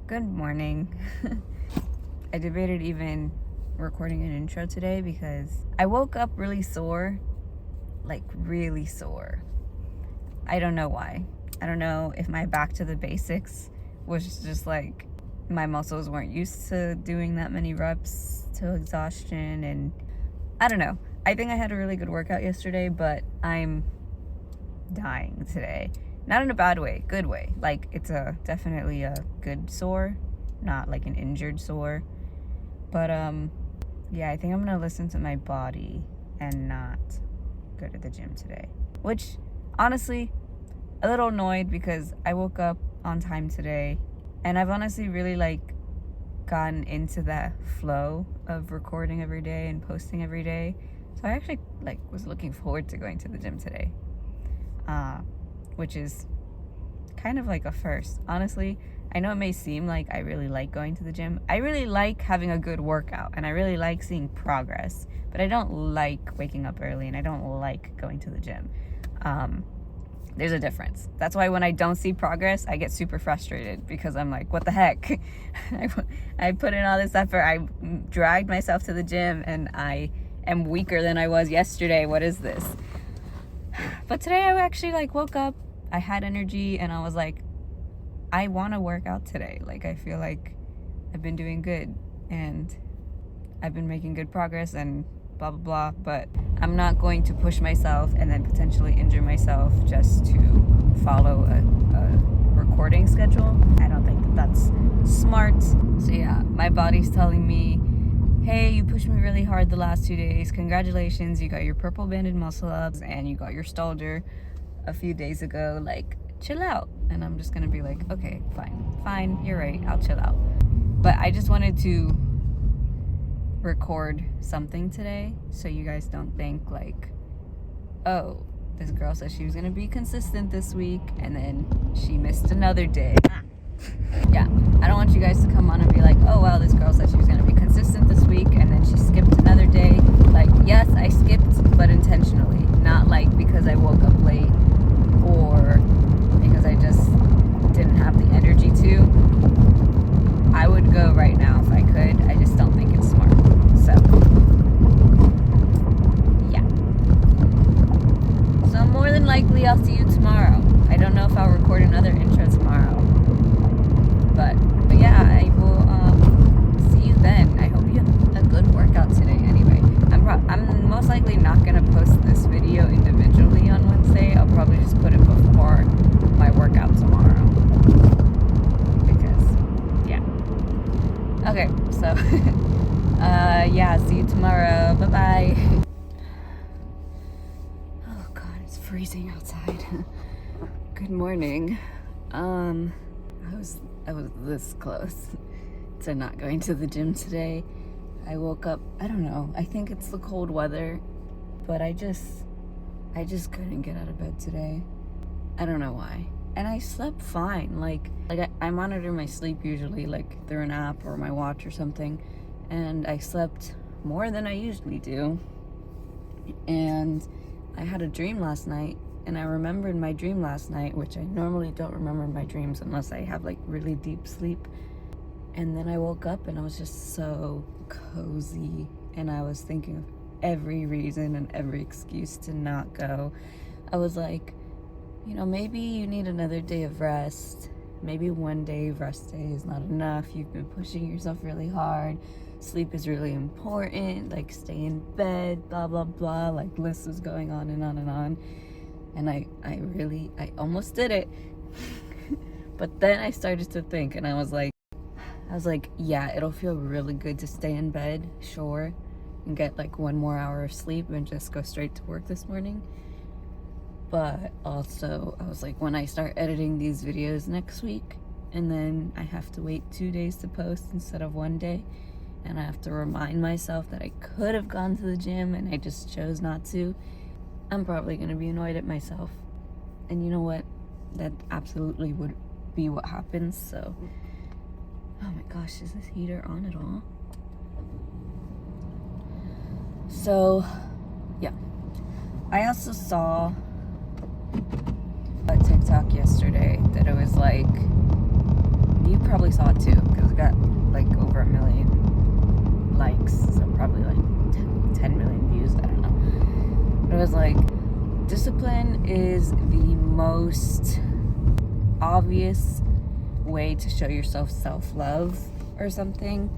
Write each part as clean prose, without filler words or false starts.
Good morning. I debated even recording an intro today because I woke up really sore, like really sore. I don't know why. I don't know if my back to the basics was just like my muscles weren't used to doing that many reps to exhaustion, and I don't know. I think I had a really good workout yesterday, but I'm dying today. Not in a bad way, good way. Like, it's definitely a good sore, not like an injured sore. But yeah, I think I'm gonna listen to my body and not go to the gym today. Which, honestly, a little annoyed because I woke up on time today, and I've honestly really gotten into that flow of recording every day and posting every day. So I actually was looking forward to going to the gym today. Which is kind of like a first. Honestly, I know it may seem like I really like going to the gym. I really like having a good workout, and I really like seeing progress, but I don't like waking up early, and I don't like going to the gym. There's a difference. That's why when I don't see progress, I get super frustrated because I'm like, what the heck? I put in all this effort. I dragged myself to the gym, and I am weaker than I was yesterday. What is this? But today I actually woke up, I had energy, and I was like, I want to work out today. I feel like I've been doing good and I've been making good progress and blah, blah, blah. But I'm not going to push myself and then potentially injure myself just to follow a recording schedule. I don't think that's smart. So yeah, my body's telling me, hey, you pushed me really hard the last 2 days. Congratulations, you got your purple banded muscle ups and you got your Stalder a few days ago. Chill out. And I'm just gonna be like, okay, fine, you're right, I'll chill out. But I just wanted to record something today so you guys don't think oh, this girl said she was gonna be consistent this week and then she missed another day. Yeah, I don't want you guys to come on and be like, oh well, this girl said she was going to be consistent this week and then she skipped another day. Yes, I skipped, but intentionally, not because I woke up late or because I just didn't have the energy to. I would go right now if I could. I just don't think it's smart. So yeah, so more than likely I'll see you tomorrow. I don't know if I'll record another intro tomorrow. But yeah, I will see you then. I hope you have a good workout today anyway. I'm most likely not going to post this video individually on Wednesday. I'll probably just put it before my workout tomorrow. Because, yeah. Okay, so, yeah, see you tomorrow. Bye-bye. Oh, God, it's freezing outside. Good morning. I was this close to not going to the gym today. I woke up, I don't know, I think it's the cold weather, but I just couldn't get out of bed today. I don't know why. And I slept fine. I monitor my sleep usually through an app or my watch or something, and I slept more than I usually do. And I had a dream last night. And I remembered my dream last night, which I normally don't remember my dreams unless I have really deep sleep. And then I woke up and I was just so cozy. And I was thinking of every reason and every excuse to not go. I was like, maybe you need another day of rest. Maybe one day of rest day is not enough. You've been pushing yourself really hard. Sleep is really important. Stay in bed, blah, blah, blah. List was going on and on and on. And I almost did it. But then I started to think, and I was like, yeah, it'll feel really good to stay in bed, sure, and get 1 more hour of sleep and just go straight to work this morning. But also, I was like, when I start editing these videos next week, and then I have to wait 2 days to post instead of 1 day, and I have to remind myself that I could have gone to the gym and I just chose not to, I'm probably going to be annoyed at myself. And you know what? That absolutely would be what happens. So, oh my gosh, is this heater on at all? So, yeah. I also saw a TikTok yesterday that it was You probably saw it too, because it got like over 1 million likes, so probably like 10 million views, I don't know. But it was like, discipline is the most obvious way to show yourself self-love or something.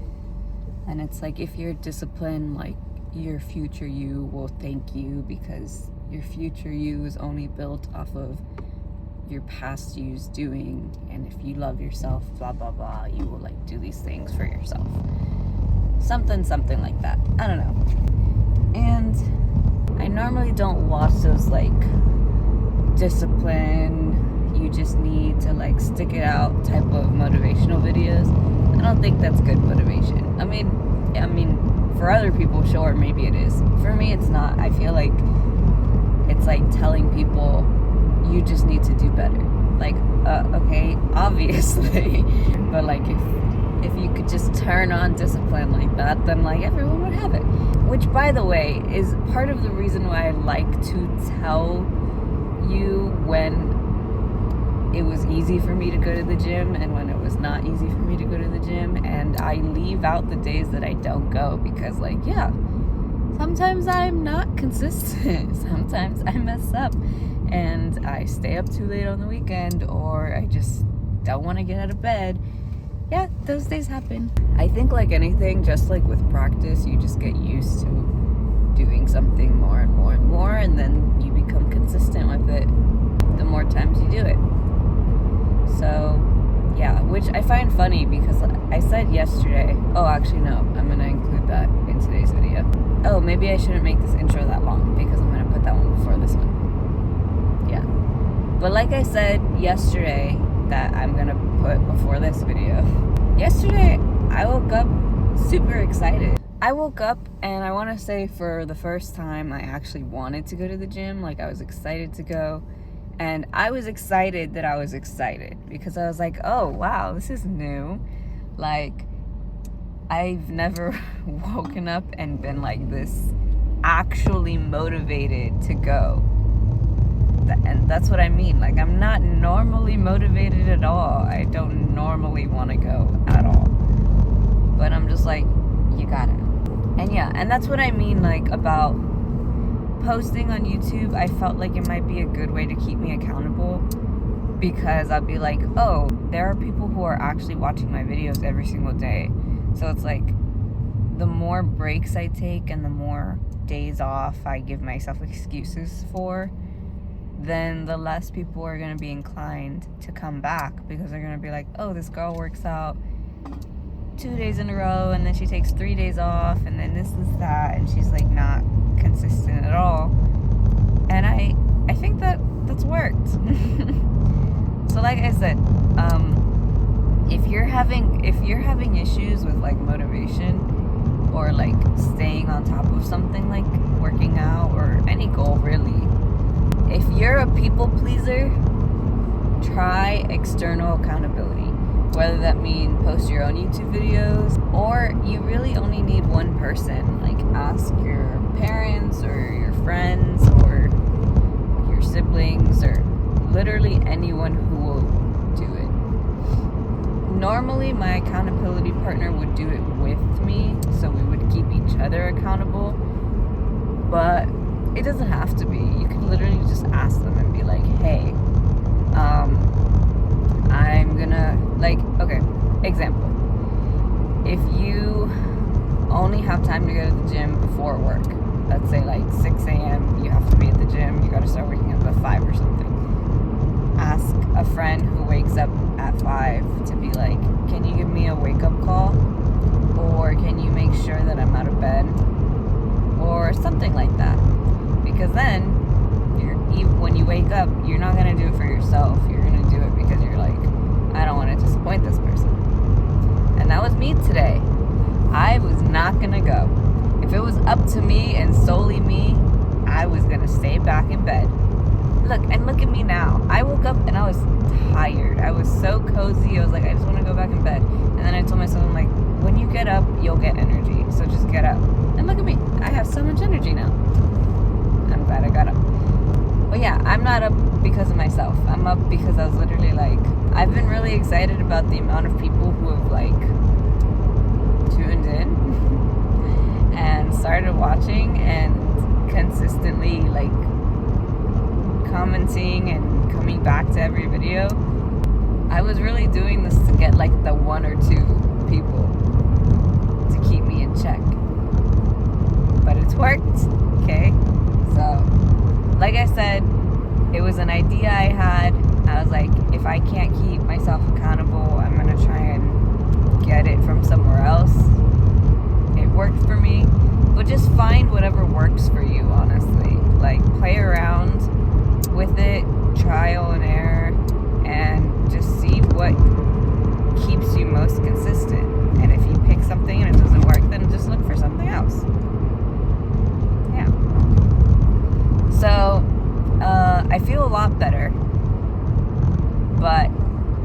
And it's like, if you're disciplined, like, your future you will thank you, because your future you is only built off of your past you's doing. And if you love yourself, blah blah blah, you will like do these things for yourself. Something like that. I don't know. And I normally don't watch those like discipline, you just need to like stick it out type of motivational videos. I don't think that's good motivation. I mean, for other people, sure, maybe it is. For me, it's not. I feel like it's like telling people you just need to do better. Like, okay, obviously, but like if you could just turn on discipline like that, then like everyone would have it. Which, by the way, is part of the reason why I like to tell you when it was easy for me to go to the gym and when it was not easy for me to go to the gym, and I leave out the days that I don't go, because like, yeah, sometimes I'm not consistent. Sometimes I mess up and I stay up too late on the weekend, or I just don't want to get out of bed. Yeah, those days happen. I think like anything, just like with practice, you just get used to doing something more and more and more, and then you become consistent with it the more times you do it. So yeah, which I find funny, because I said yesterday, oh actually no, I'm gonna include that in today's video. Oh, maybe I shouldn't make this intro that long, because I'm gonna put that one before this one. Yeah, but like I said yesterday that I'm gonna put before this video, yesterday I woke up super excited. I woke up and I want to say for the first time I actually wanted to go to the gym. Like, I was excited to go. And I was excited that I was excited, because I was like, oh, wow, this is new. Like, I've never woken up and been like this actually motivated to go. And that's what I mean. Like, I'm not normally motivated at all. I don't normally want to go at all. But I'm just like, you gotta. And yeah, and that's what I mean, like, about posting on YouTube. I felt like it might be a good way to keep me accountable, because I'll be like, oh, there are people who are actually watching my videos every single day. So it's like, the more breaks I take and the more days off I give myself excuses for, then the less people are going to be inclined to come back, because they're going to be like, oh, this girl works out 2 days in a row and then she takes 3 days off and then this is that, and she's like not consistent at all. And I think that's worked. So like I said, if you're having issues with like motivation, or like staying on top of something like working out or any goal really, if you're a people pleaser, try external accountability. Whether that means post your own YouTube videos, or you really only need one person. Like, ask your parents or your friends or your siblings, or literally anyone who will do it. Normally my accountability partner would do it with me, so we would keep each other accountable, but it doesn't have to be. You can literally just ask them and be like, hey, I'm gonna, like, okay, example. If you only have time to go to the gym before work, let's say like 6 a.m., you have to be at the gym, you gotta start waking up at 5 or something. Ask a friend who wakes up at 5 to be like, can you give me a wake-up call? Or can you make sure that I'm out of bed? Or something like that. Because then, when you wake up, you're not going to do it for yourself. You're going to do it because you're like, I don't want to disappoint this person. And that was me today. I was not going to go. If it was up to me and solely me, I was going to stay back in bed. Look at me now. I woke up and I was tired. I was so cozy. I was like, I just want to go back in bed. And then I told myself, I'm like, when you get up, you'll get energy. So just get up. And look at me. I have so much energy now. I'm glad I got up. But yeah, I'm not up because of myself. I'm up because I was literally like, I've been really excited about the amount of people who have like tuned in and started watching and consistently like commenting and coming back to every video. I was really doing this to get like the 1 or 2 people to keep me in check. But it's worked, okay? So, like I said, it was an idea I had. I was like, if I can't keep myself accountable, I'm gonna try and get it from somewhere else. It worked for me. But just find whatever works for you, honestly. Like, play around with it, trial and error, and just see what keeps you most consistent. And if you pick something and it doesn't work, then just look for something else. Yeah. So, I feel a lot better, but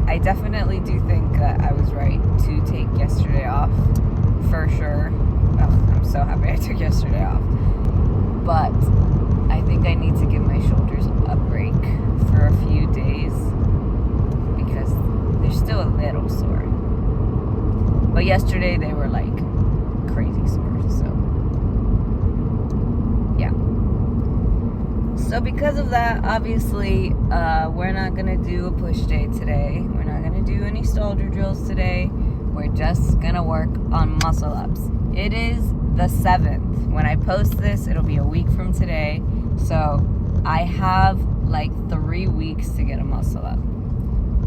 I definitely do think that I was right to take yesterday off, for sure. Oh, I'm so happy I took yesterday off. But I think I need to give my shoulders a break for a few days because they're still a little sore. But yesterday they were like crazy sore, so yeah. So because of that, obviously, we're not gonna do a push day today. We're not gonna do any shoulder drills today. We're just gonna work on muscle ups. It is the 7th. When I post this, it'll be a week from today. So I have like 3 weeks to get a muscle up.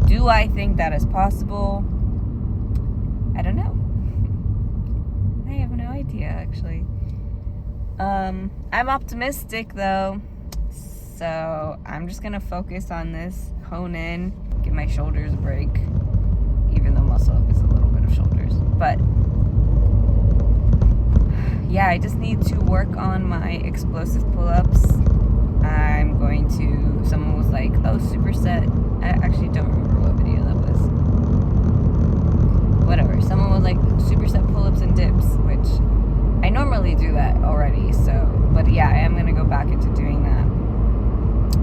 Do I think that is possible? I don't know. I have no idea, actually. I'm optimistic though. So I'm just gonna focus on this, hone in, give my shoulders a break, even though muscle up is a little bit of shoulders. But yeah, I just need to work on my explosive pull-ups. I'm going to, someone was like, oh, Superset. I actually don't remember what video that was. Whatever. Someone was like, Superset pull-ups and dips, which I normally do that already. So, but yeah, I am going to go back into doing that.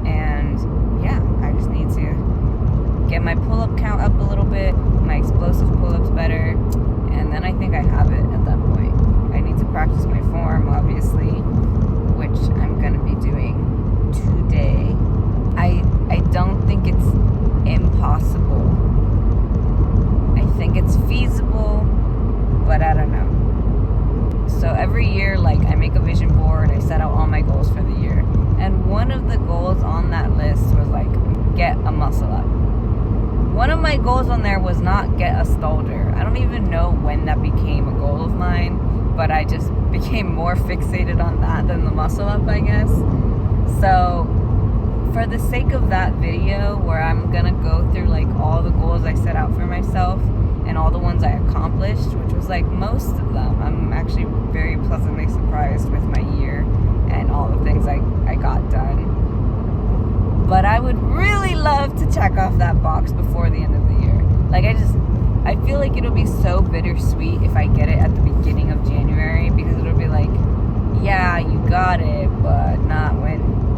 And yeah, I just need to get my pull-up count up a little bit, my explosive pull-ups better, and then I think I have it at that point. I need to practice my form, obviously, which I'm going to be doing today. I don't think it's impossible. I think it's feasible, but I don't know. So every year, like, I make a vision board, I set out all my goals for the year. And one of the goals on that list was, like, get a muscle up. One of my goals on there was not get a shoulder. I don't even know when that became a goal of mine, but I just became more fixated on that than the muscle up, I guess. So for the sake of that video, where I'm gonna go through like all the goals I set out for myself and all the ones I accomplished, which was like most of them, I'm actually very pleasantly surprised with my year and all the things I got done. But I would really love to check off that box before the end of the year. Like, I feel like it'll be so bittersweet if I get it at the beginning of January, because it'll be like, yeah, you got it, but not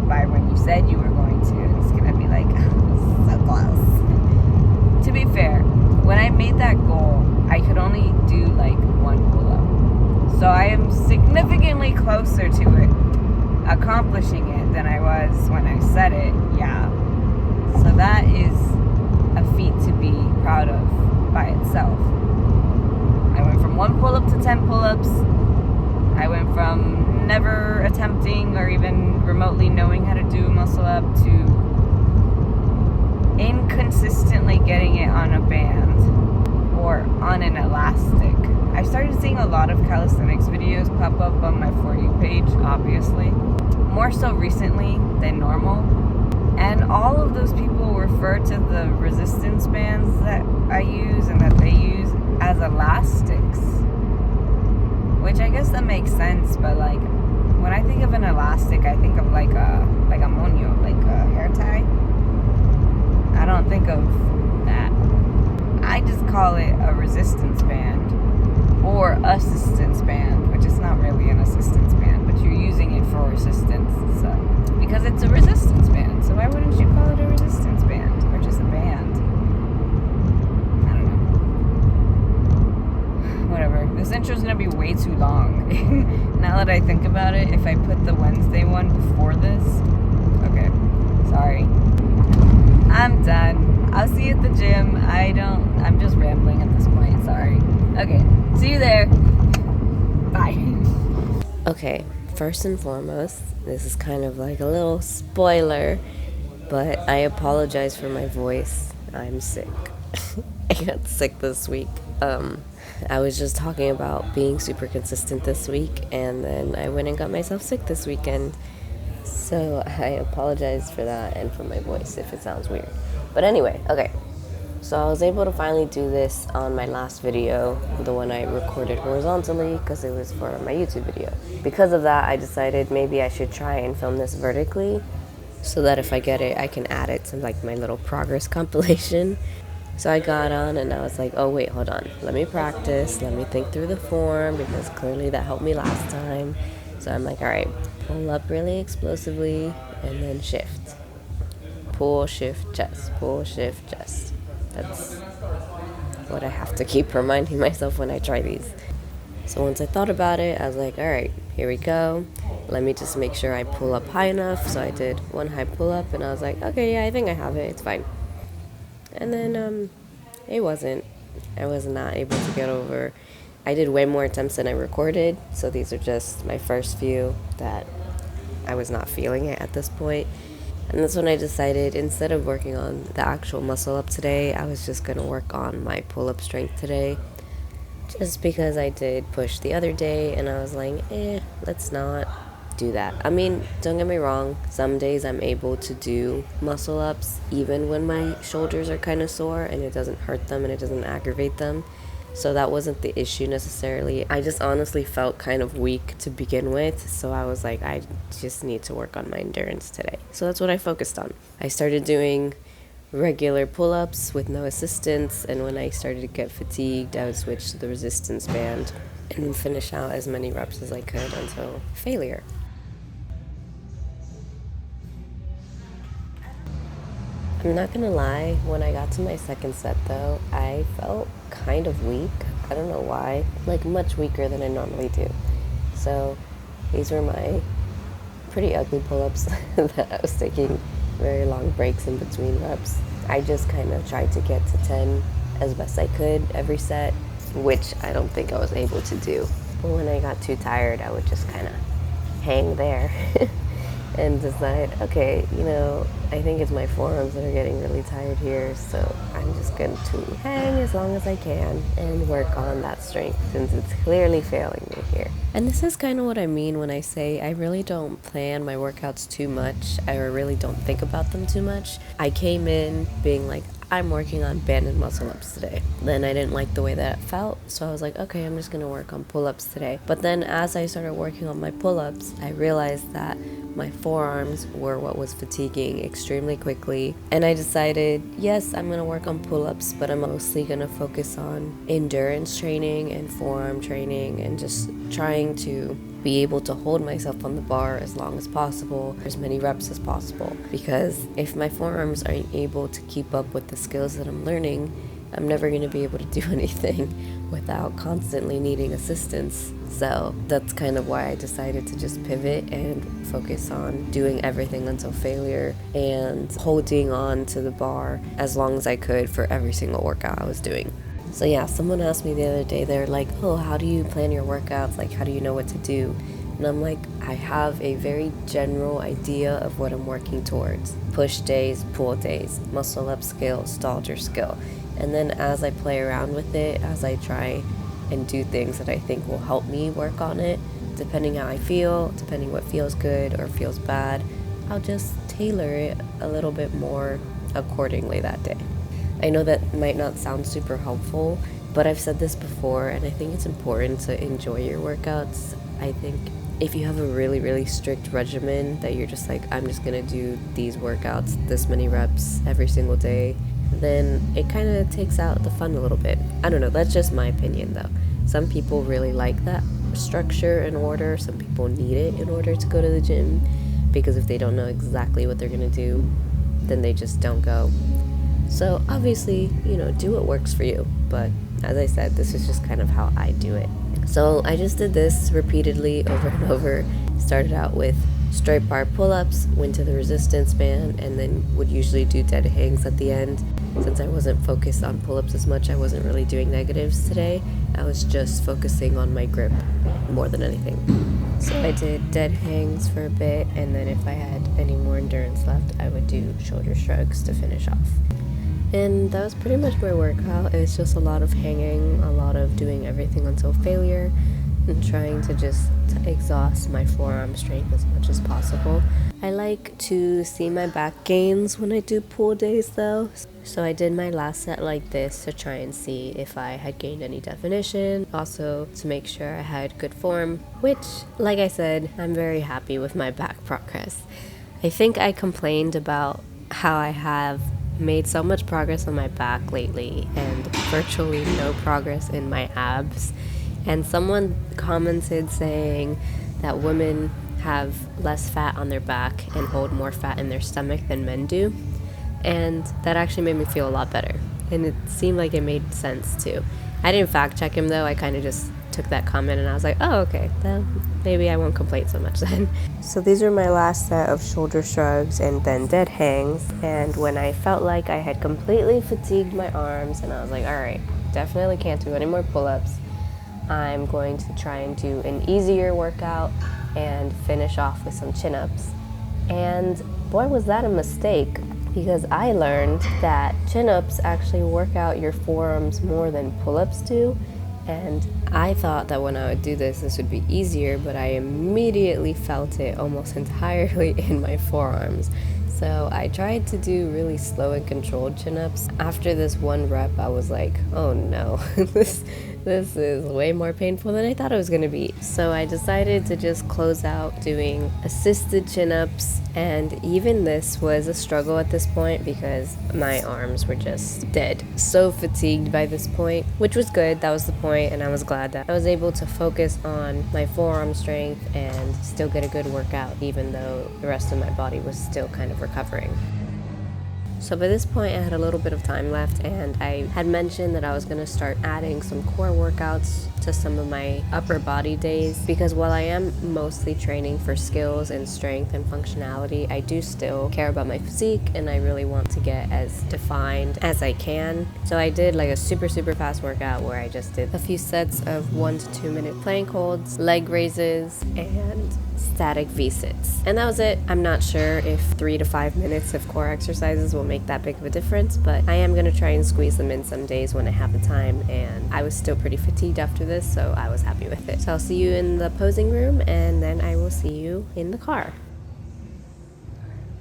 by when you said you were going to. And it's gonna be like, so close. To be fair, when I made that goal, I could only do like 1 pull-up. So I am significantly closer to it, accomplishing it, than I was when I said it, yeah. So that is a feat to be proud of by itself. I went from 1 pull-up to 10 pull-ups. I went from never attempting or even remotely knowing how to do a muscle up to inconsistently getting it on a band or on an elastic. I started seeing a lot of calisthenics videos pop up on my For You page, obviously. More so recently than normal. And all of those people refer to the resistance bands that I use and that they use as elastics. Which I guess that makes sense, but like, when I think of an elastic, I think of like a moño, like a hair tie. I don't think of that. I just call it a resistance band or assistance band, which is not really an assistance band, but you're using it for resistance. So Because it's a resistance band. So why wouldn't you call it a resistance band? Or just a band? I don't know. Whatever. This intro's gonna be way too long. Now that I think about it, if I put the Wednesday one before this. Okay. Sorry. I'm done. I'll see you at the gym. I'm just rambling at this point. Sorry. Okay. See you there. Bye. Okay. First and foremost, this is kind of like a little spoiler, but I apologize for my voice. I'm sick. I got sick this week. I was just talking about being super consistent this week, and then I went and got myself sick this weekend. So I apologize for that and for my voice if it sounds weird. But anyway, okay. So I was able to finally do this on my last video, the one I recorded horizontally because it was for my YouTube video. Because of that, I decided maybe I should try and film this vertically so that if I get it, I can add it to like my little progress compilation. So I got on and I was like, oh wait, hold on. Let me practice. Let me think through the form because clearly that helped me last time. So I'm like, all right, pull up really explosively and then shift. Pull, shift, chest. Pull, shift, chest. That's what I have to keep reminding myself when I try these. So once I thought about it, I was like, all right, here we go. Let me just make sure I pull up high enough. So I did one high pull up and I was like, okay, yeah, I think I have it. It's fine. And then it wasn't. I was not able to get over. I did way more attempts than I recorded. So these are just my first few that I was not feeling it at this point. And that's when I decided instead of working on the actual muscle up today, I was just going to work on my pull-up strength today. Just because I did push the other day and I was like, let's not do that. I mean, don't get me wrong. Some days I'm able to do muscle ups even when my shoulders are kind of sore and it doesn't hurt them and it doesn't aggravate them. So that wasn't the issue necessarily. I just honestly felt kind of weak to begin with. So I was like, I just need to work on my endurance today. So that's what I focused on. I started doing regular pull-ups with no assistance. And when I started to get fatigued, I would switch to the resistance band and then finish out as many reps as I could until failure. I'm not gonna lie, when I got to my second set though, I felt kind of weak. I don't know why, like much weaker than I normally do. So these were my pretty ugly pull-ups that I was taking very long breaks in between reps. I just kind of tried to get to 10 as best I could every set, which I don't think I was able to do. But when I got too tired, I would just kind of hang there and decide, okay, I think it's my forearms that are getting really tired here, so I'm just going to hang as long as I can and work on that strength since it's clearly failing me here. And this is kind of what I mean when I say I really don't plan my workouts too much. I really don't think about them too much. I came in being like, I'm working on band and muscle ups today. Then I didn't like the way that it felt, so I was like, okay, I'm just going to work on pull-ups today. But then as I started working on my pull-ups, I realized that my forearms were what was fatiguing extremely quickly. And I decided, yes, I'm going to work on pull-ups, but I'm mostly going to focus on endurance training and forearm training and just trying to be able to hold myself on the bar as long as possible, as many reps as possible. Because if my forearms aren't able to keep up with the skills that I'm learning, I'm never going to be able to do anything without constantly needing assistance. So that's kind of why I decided to just pivot and focus on doing everything until failure and holding on to the bar as long as I could for every single workout I was doing. So yeah, someone asked me the other day, they're like, oh, how do you plan your workouts? Like, how do you know what to do? And I'm like, I have a very general idea of what I'm working towards. Push days, pull days, muscle up skill, stalger skill. And then as I play around with it, as I try and do things that I think will help me work on it, depending how I feel, depending what feels good or feels bad, I'll just tailor it a little bit more accordingly that day. I know that might not sound super helpful, but I've said this before, and I think it's important to enjoy your workouts. I think if you have a really, really strict regimen that you're just like, I'm just gonna do these workouts, this many reps every single day, then it kind of takes out the fun a little bit. I don't know, that's just my opinion though. Some people really like that structure and order. Some people need it in order to go to the gym. because if they don't know exactly what they're gonna do, then they just don't go. So obviously, do what works for you. But as I said, this is just kind of how I do it. So I just did this repeatedly over and over. Started out with straight bar pull-ups, went to the resistance band, and then would usually do dead hangs at the end. Since I wasn't focused on pull-ups as much, I wasn't really doing negatives today. I was just focusing on my grip more than anything. So I did dead hangs for a bit, and then if I had any more endurance left, I would do shoulder shrugs to finish off. And that was pretty much my workout. It's just a lot of hanging, a lot of doing everything until failure, and trying to just exhaust my forearm strength as much as possible. I like to see my back gains when I do pull days though. So I did my last set like this to try and see if I had gained any definition. Also to make sure I had good form, which, like I said, I'm very happy with my back progress. I think I complained about how I have made so much progress on my back lately and virtually no progress in my abs. And someone commented saying that women have less fat on their back and hold more fat in their stomach than men do. And that actually made me feel a lot better. And it seemed like it made sense too. I didn't fact check him though. I kind of just took that comment and I was like, oh, okay, then maybe I won't complain so much then. So these are my last set of shoulder shrugs and then dead hangs. And when I felt like I had completely fatigued my arms and I was like, all right, definitely can't do any more pull-ups, I'm going to try and do an easier workout and finish off with some chin-ups. And boy, was that a mistake, because I learned that chin-ups actually work out your forearms more than pull-ups do. And I thought that when I would do this would be easier, but I immediately felt it almost entirely in my forearms. So I tried to do really slow and controlled chin-ups. After this one rep, I was like, oh no, this is way more painful than I thought it was gonna be. So I decided to just close out doing assisted chin-ups, and even this was a struggle at this point because my arms were just dead. So fatigued by this point, which was good, that was the point, and I was glad that I was able to focus on my forearm strength and still get a good workout, even though the rest of my body was still kind of recovering. So by this point I had a little bit of time left, and I had mentioned that I was going to start adding some core workouts to some of my upper body days, because while I am mostly training for skills and strength and functionality, I do still care about my physique and I really want to get as defined as I can. So I did like a super fast workout where I just did a few sets of 1 to 2 minute plank holds, leg raises, and static V-sits. And that was it. I'm not sure if 3 to 5 minutes of core exercises will make that big of a difference, but I am going to try and squeeze them in some days when I have the time, and I was still pretty fatigued after this, so I was happy with it. So I'll see you in the posing room, and then I will see you in the car.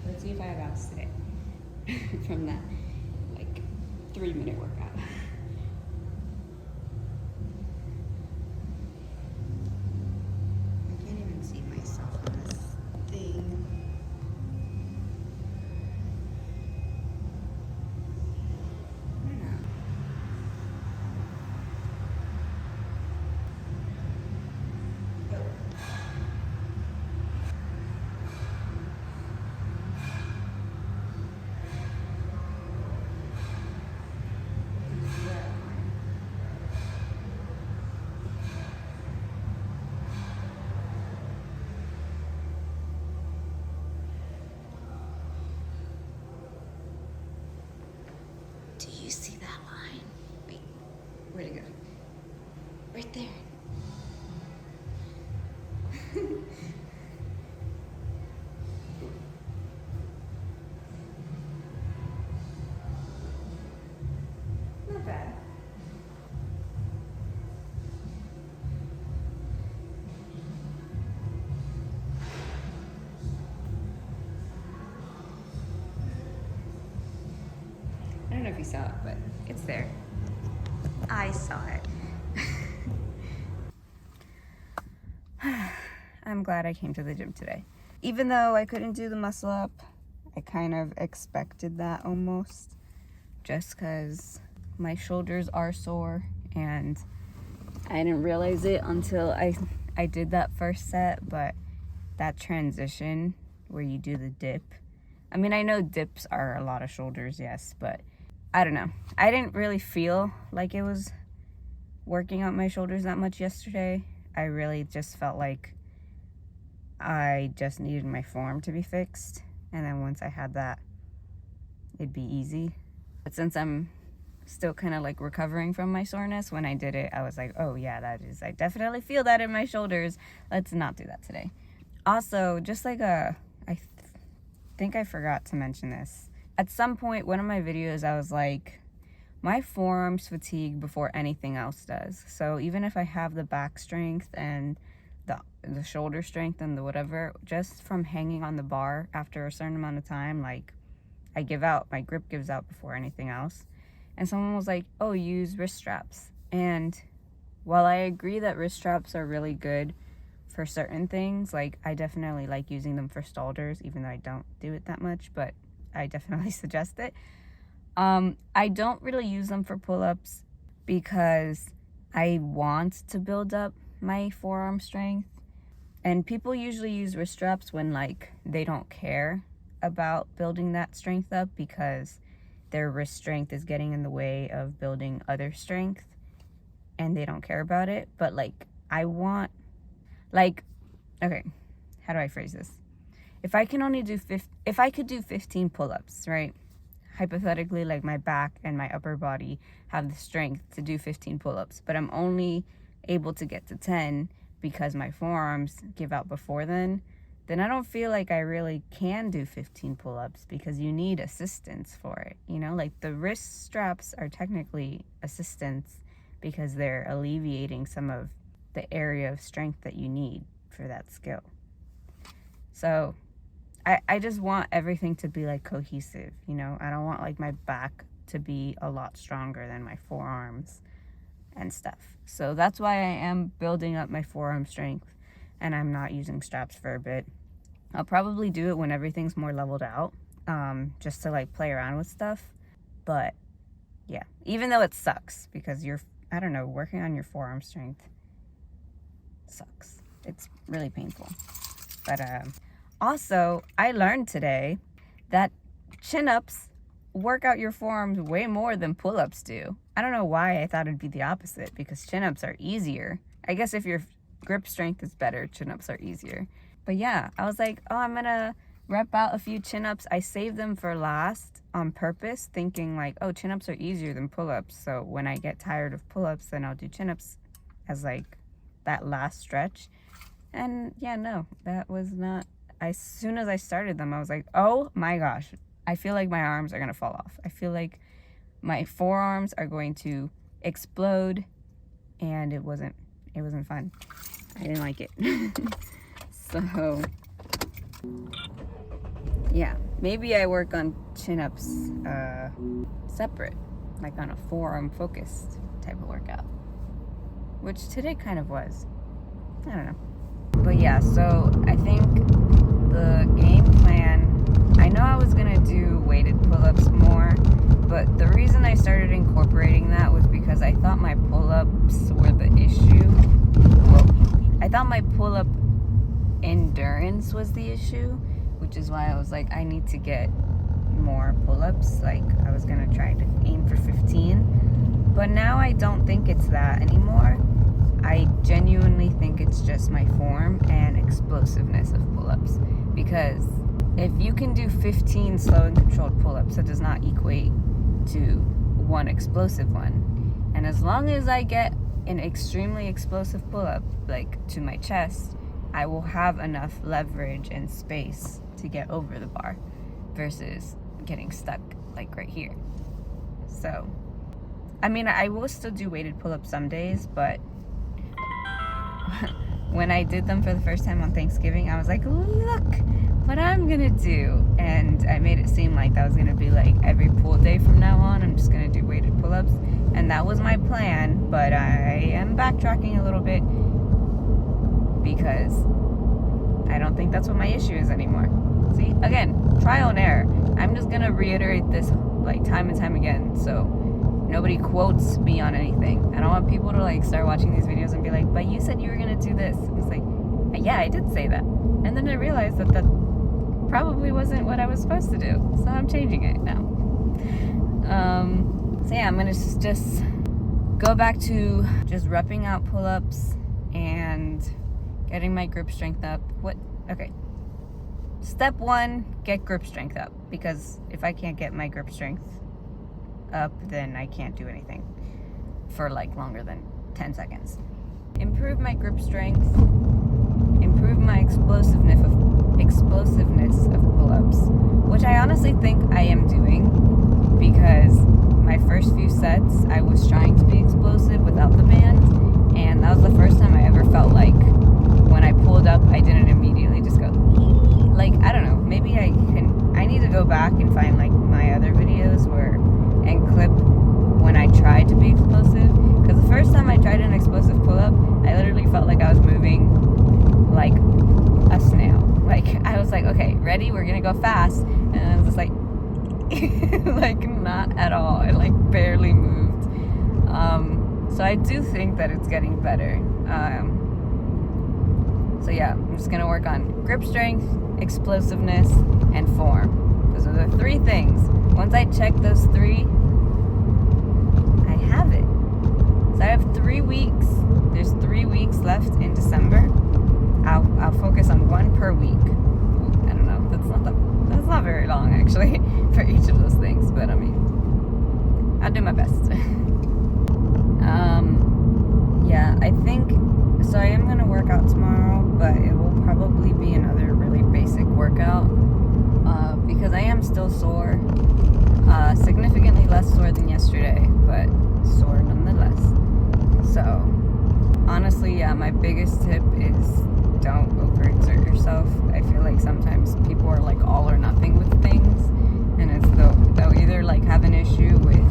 Let's see if I have abs today from that 3-minute workout. Do you see that line? Wait, where'd it go? Right there. Not bad. I don't know if you saw it, but it's there. I saw it. I'm glad I came to the gym today. Even though I couldn't do the muscle up, I kind of expected that almost, just because my shoulders are sore and I didn't realize it until I did that first set, but that transition where you do the dip. I mean, I know dips are a lot of shoulders, yes, but I don't know. I didn't really feel like it was working out my shoulders that much yesterday. I really just felt like I just needed my form to be fixed. And then once I had that, it'd be easy. But since I'm still kind of like recovering from my soreness, when I did it, I was like, oh yeah, I definitely feel that in my shoulders. Let's not do that today. Also, just like I think I forgot to mention this. At some point, one of my videos, I was like, my forearms fatigue before anything else does. So even if I have the back strength and the shoulder strength and the whatever, just from hanging on the bar after a certain amount of time, like I give out, my grip gives out before anything else. And someone was like, oh, use wrist straps. And while I agree that wrist straps are really good for certain things, like I definitely like using them for stallers, even though I don't do it that much, but I definitely suggest it. I don't really use them for pull-ups because I want to build up my forearm strength. And people usually use wrist straps when like they don't care about building that strength up because their wrist strength is getting in the way of building other strength and they don't care about it. But like I want, like, okay, how do I phrase this? If I can only do if I could do 15 pull-ups, right? Hypothetically, like my back and my upper body have the strength to do 15 pull-ups, but I'm only able to get to 10 because my forearms give out before then I don't feel like I really can do 15 pull-ups because you need assistance for it. You know, like the wrist straps are technically assistance because they're alleviating some of the area of strength that you need for that skill. So I just want everything to be like cohesive, you know. I don't want like my back to be a lot stronger than my forearms and stuff. So that's why I am building up my forearm strength and I'm not using straps for a bit. I'll probably do it when everything's more leveled out, just to like play around with stuff. But yeah, even though it sucks because I don't know, working on your forearm strength sucks. It's really painful. But also, I learned today that chin-ups work out your forearms way more than pull-ups do. I don't know why I thought it'd be the opposite because chin-ups are easier. I guess if your grip strength is better, chin-ups are easier. But yeah, I was like, oh, I'm gonna rep out a few chin-ups. I saved them for last on purpose, thinking like, oh, chin-ups are easier than pull-ups. So when I get tired of pull-ups, then I'll do chin-ups as like that last stretch. And yeah, no, that was not. As soon as I started them, I was like, oh my gosh, I feel like my arms are gonna fall off. I feel like my forearms are going to explode, and it wasn't fun. I didn't like it. So yeah, maybe I work on chin-ups separate, like on a forearm focused type of workout, which today kind of was. I don't know. But yeah, so I think the game plan, I know I was gonna do weighted pull-ups more, but the reason I started incorporating that was because I thought my pull-ups were the issue. Well, I thought my pull-up endurance was the issue, which is why I was like, I need to get more pull-ups. Like I was gonna try to aim for 15, but now I don't think it's that anymore. I genuinely think it's just my form and explosiveness of pull-ups, because if you can do 15 slow and controlled pull-ups, that does not equate to one explosive one. And as long as I get an extremely explosive pull-up, like to my chest, I will have enough leverage and space to get over the bar versus getting stuck like right here. So, I mean, I will still do weighted pull-ups some days, but when I did them for the first time on Thanksgiving, I was like, look what I'm gonna do. And I made it seem like that was gonna be like every pull day from now on, I'm just gonna do weighted pull-ups. And that was my plan, but I am backtracking a little bit because I don't think that's what my issue is anymore. See, again, trial and error. I'm just gonna reiterate this like time and time again, so nobody quotes me on anything. I don't want people to like start watching these videos and be like, but you said you were gonna do this. It's like, yeah, I did say that. And then I realized that probably wasn't what I was supposed to do. So I'm changing it now. So yeah, I'm gonna just go back to just repping out pull-ups and getting my grip strength up. Okay. Step 1, get grip strength up, because if I can't get my grip strength up, then I can't do anything for like longer than 10 seconds. Improve my grip strength, improve my explosiveness of pull-ups, which I honestly think I am doing, because my first few sets I was trying to be explosive without the band, and that was the first time I ever felt like when I pulled up I didn't immediately just go like, I don't know, maybe I need to go back and find like my other videos and clip when I tried to be explosive, because the first time I tried an explosive pull-up I literally felt like I was moving like a snail. Like I was like, okay, ready, we're gonna go fast, and I was just like like not at all. I like barely moved. So I do think that it's getting better. So yeah, I'm just gonna work on grip strength, explosiveness, and form. Those are the 3 things. Once I check those 3, I have it. So I have 3 weeks. There's 3 weeks left in December. I'll focus on 1 per week. I don't know. That's not very long actually for each of those things, but I mean, I'll do my best. Yeah, I think so. I am gonna work out tomorrow, but it will probably be another really basic workout because I am still sore, significantly less sore than yesterday, but sore nonetheless. So honestly, yeah, my biggest tip is don't overexert yourself. I feel like sometimes people are like all or nothing with things, and it's they'll either like have an issue with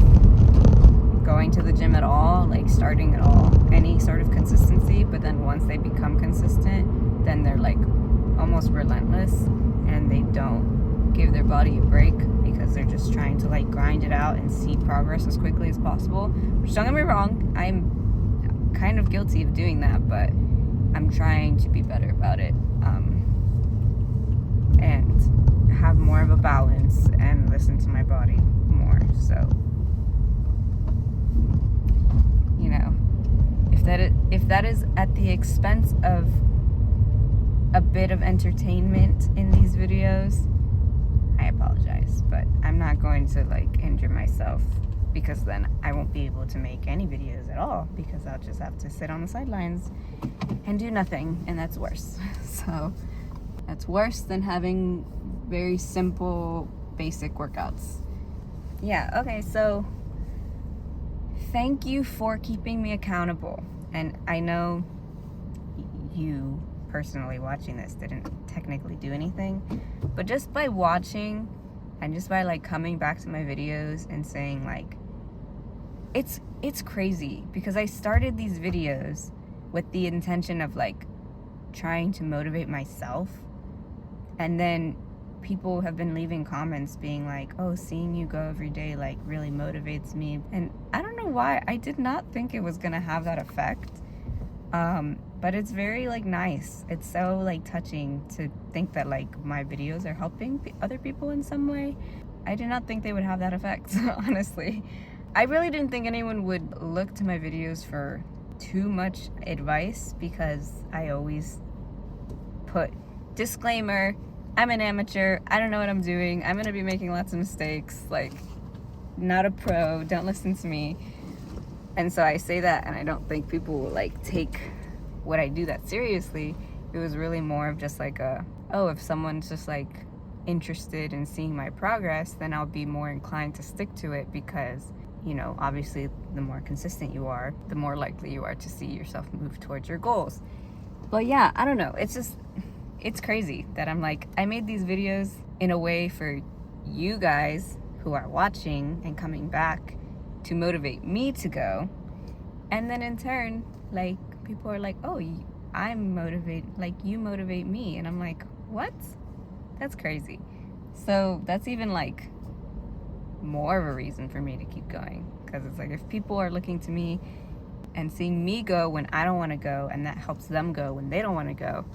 going to the gym at all, like starting at all, any sort of consistency, but then once they become consistent, then they're like almost relentless, and they don't give their body a break because they're just trying to like grind it out and see progress as quickly as possible, which, don't get me wrong, I'm kind of guilty of doing that, but I'm trying to be better about it, and have more of a balance and listen to my body more. So, you know, if that is at the expense of a bit of entertainment in these videos, I apologize, but I'm not going to like injure myself, because then I won't be able to make any videos at all, because I'll just have to sit on the sidelines and do nothing, and that's worse. So that's worse than having very simple basic workouts. Yeah, okay, so thank you for keeping me accountable. And I know you personally watching this didn't technically do anything, but just by watching and just by like coming back to my videos and saying like, it's crazy, because I started these videos with the intention of like trying to motivate myself, and then people have been leaving comments being like, oh, seeing you go every day like really motivates me, and I don't know why. I did not think it was gonna have that effect, but it's very like nice. It's so like touching to think that like my videos are helping other people in some way. I did not think they would have that effect. Honestly, I really didn't think anyone would look to my videos for too much advice, because I always put disclaimer, I'm an amateur, I don't know what I'm doing, I'm gonna be making lots of mistakes, like, not a pro, don't listen to me. And so I say that, and I don't think people will like take what I do that seriously. It was really more of just like if someone's just like interested in seeing my progress, then I'll be more inclined to stick to it, because, you know, obviously the more consistent you are, the more likely you are to see yourself move towards your goals. But yeah, I don't know, it's crazy that I'm like, I made these videos in a way for you guys who are watching and coming back to motivate me to go, and then in turn, like, people are like, oh, I'm motivated, like, you motivate me, and I'm like, what? That's crazy. So that's even like more of a reason for me to keep going, because it's like, if people are looking to me and seeing me go when I don't want to go, and that helps them go when they don't want to go,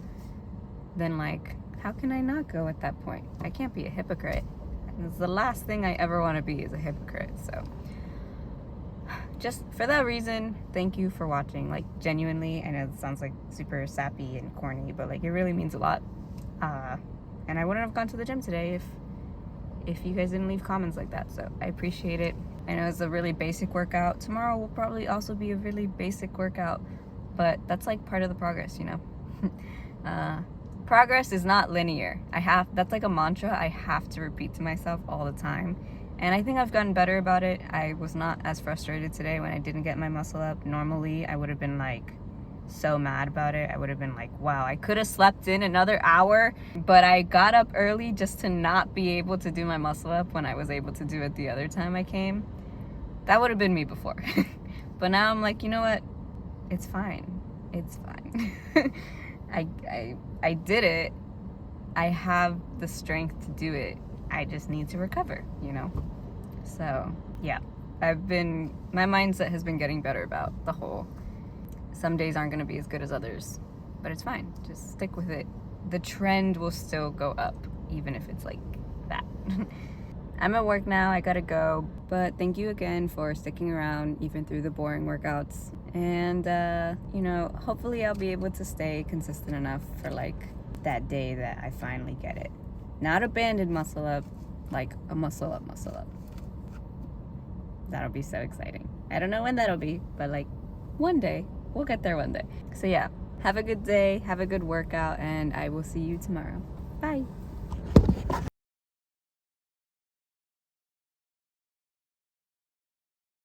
then like, how can I not go at that point? I can't be a hypocrite. And it's the last thing I ever want to be is a hypocrite. So just for that reason, thank you for watching. Like, genuinely, I know it sounds like super sappy and corny, but like, it really means a lot. And I wouldn't have gone to the gym today if you guys didn't leave comments like that. So I appreciate it. I know it's a really basic workout. Tomorrow will probably also be a really basic workout, but that's like part of the progress, you know. Progress is not linear. That's like a mantra I have to repeat to myself all the time. And I think I've gotten better about it. I was not as frustrated today when I didn't get my muscle up. Normally, I would have been like so mad about it. I would have been like, wow, I could have slept in another hour, but I got up early just to not be able to do my muscle up when I was able to do it the other time I came. That would have been me before. But now I'm like, you know what? It's fine. It's fine. I did it. I have the strength to do it. I just need to recover, you know? So, yeah. My mindset has been getting better about the whole, some days aren't going to be as good as others, but it's fine. Just stick with it. The trend will still go up, even if it's like that. I'm at work now. I gotta go. But thank you again for sticking around, even through the boring workouts. And, you know, hopefully I'll be able to stay consistent enough for like that day that I finally get it. Not a banded muscle up, like a muscle up. That'll be so exciting. I don't know when that'll be, but like one day. We'll get there one day. So yeah, have a good day, have a good workout, and I will see you tomorrow. Bye.